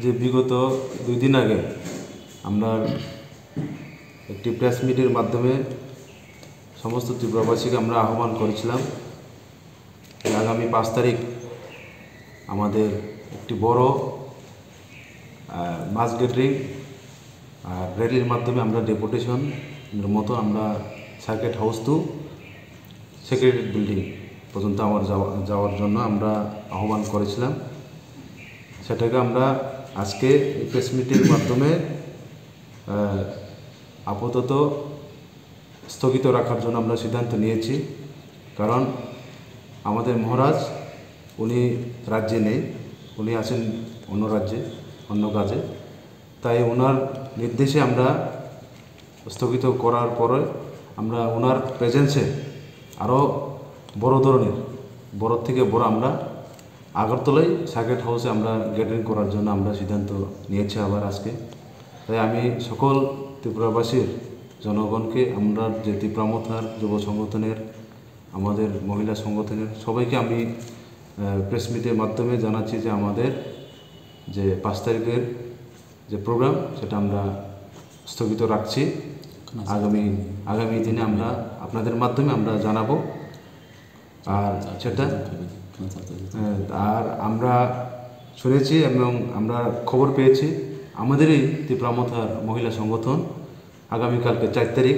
যে বিগত 2 দিন আগে আমরা একটি প্রেস মিটের মাধ্যমে সমস্ত ত্রিপুরাবাসীকে আমরা আহ্বান করেছিলাম আগামী 5 তারিখ আমাদের একটি বড় মাস গ্যাদারিং র্যালির মাধ্যমে আমরা ডেপুটেশনের মতো আমরা circuit house to secretariat building পর্যন্ত আমার যাওয়ার জন্য আমরা আহ্বান করেছিলাম। সেটাকে আমরা আজকে প্রেস মিটের মাধ্যমে আপাতত স্থগিত রাখার জন্য আমরা সিদ্ধান্ত নিয়েছি। কারণ আমাদের মহারাজ উনি রাজ্যে নেই, উনি আছেন অন্য রাজ্যে অন্য কাজে, তাই ওনার নির্দেশে আমরা স্থগিত করার পরে আমরা ওনার প্রেজেন্সে আরও বড় ধরনের বড় থেকে বড় আমরা আগরতলায় সার্কিট হাউসে আমরা গ্যাদারিং করার জন্য আমরা সিদ্ধান্ত নিয়েছি আবার আজকে। তাই আমি সকল ত্রিপুরাবাসীর জনগণকে, আমরা যে ত্রিপুরামথার যুব সংগঠনের, আমাদের মহিলা সংগঠনের সবাইকে আমি প্রেস মিটের মাধ্যমে জানাচ্ছি যে আমাদের যে 5 তারিখের যে প্রোগ্রাম সেটা আমরা স্থগিত রাখছি। আগামী দিনে আমরা আপনাদের মাধ্যমে আমরা জানাবো। আর সেটা আর আমরা শুনেছি এবং আমরা খবর পেয়েছি আমাদেরই ত্রিপুরামথার মহিলা সংগঠন আগামীকালকে 4 তারিখ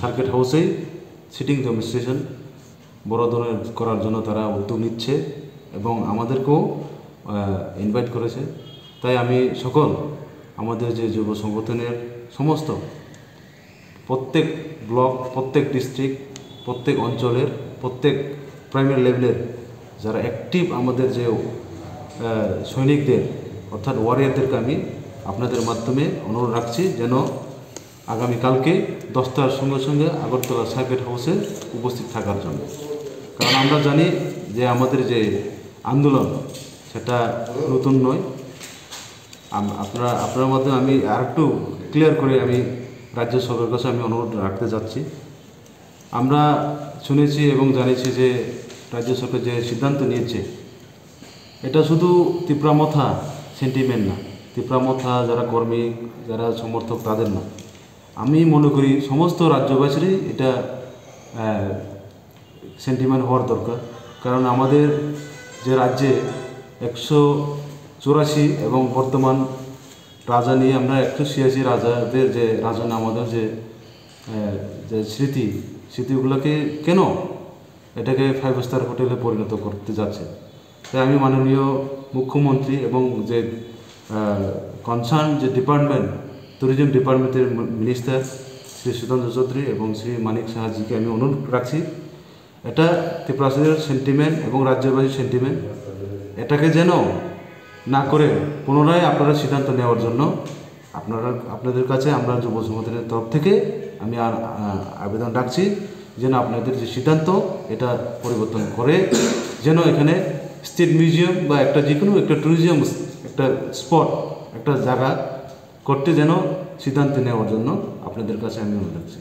সার্কিট হাউসেই সিটিং ডেমনস্ট্রেশন বড় ধরনের করার জন্য তারা উদ্যোগ নিচ্ছে এবং আমাদেরকেও ইনভাইট করেছে। তাই আমি সকল আমাদের যে যুব সংগঠনের সমস্ত প্রত্যেক ব্লক, প্রত্যেক ডিস্ট্রিক্ট, প্রত্যেক অঞ্চলের, প্রত্যেক প্রাইমারি লেভেলের যারা অ্যাক্টিভ আমাদের যে সৈনিকদের অর্থাৎ ওয়ারিয়ারদেরকে আমি আপনাদের মাধ্যমে অনুরোধ রাখছি যেন আগামীকালকে 10টার সঙ্গে সঙ্গে আগরতলা সার্কিট হাউসে উপস্থিত থাকার জন্য। কারণ আমরা জানি যে আমাদের যে আন্দোলন সেটা নতুন নয়। আপনার মাধ্যমে আমি আরেকটু ক্লিয়ার করে আমি রাজ্য সরকারের কাছে আমি অনুরোধ রাখতে যাচ্ছি। আমরা শুনেছি এবং জানিছি যে রাজ্য সরকার যে সিদ্ধান্ত নিয়েছে এটা শুধু ত্রিপুরামথা সেন্টিমেন্ট না, ত্রিপুরামথা যারা কর্মী, যারা সমর্থক তাদের না, আমি মনে করি সমস্ত রাজ্যবাসীরই এটা সেন্টিমেন্ট হওয়ার দরকার। কারণ আমাদের যে রাজ্যে 184 এবং বর্তমান রাজা নিয়ে আমরা 186 রাজাদের যে রাজনা আমাদের যে স্মৃতিগুলোকে কেন এটাকে 5 স্টার হোটেলে পরিণত করতে যাচ্ছে। তাই আমি মাননীয় মুখ্যমন্ত্রী এবং যে কনসার্ন যে ডিপার্টমেন্ট, ট্যুরিজম ডিপার্টমেন্টের মিনিস্টার শ্রী সুধাংশু চৌধুরী এবং শ্রী মানিক সাহাজিকে আমি অনুরোধ রাখছি, এটা ত্রিপুরাবাসীর সেন্টিমেন্ট এবং রাজ্যবাসীর সেন্টিমেন্ট, এটাকে যেন না করে পুনরায় আপনারা সিদ্ধান্ত নেওয়ার জন্য আপনাদের কাছে আমরা যুব সংগঠনের তরফ থেকে আমি আবেদন রাখছি যেন আপনাদের যে সিদ্ধান্ত এটা পরিবর্তন করে যেন এখানে স্টেট মিউজিয়াম বা একটা যে কোনো একটা ট্যুরিজম একটা স্পট, একটা জায়গা করতে যেন সিদ্ধান্ত নেওয়ার জন্য আপনাদের কাছে আমি অনুরোধ রাখছি।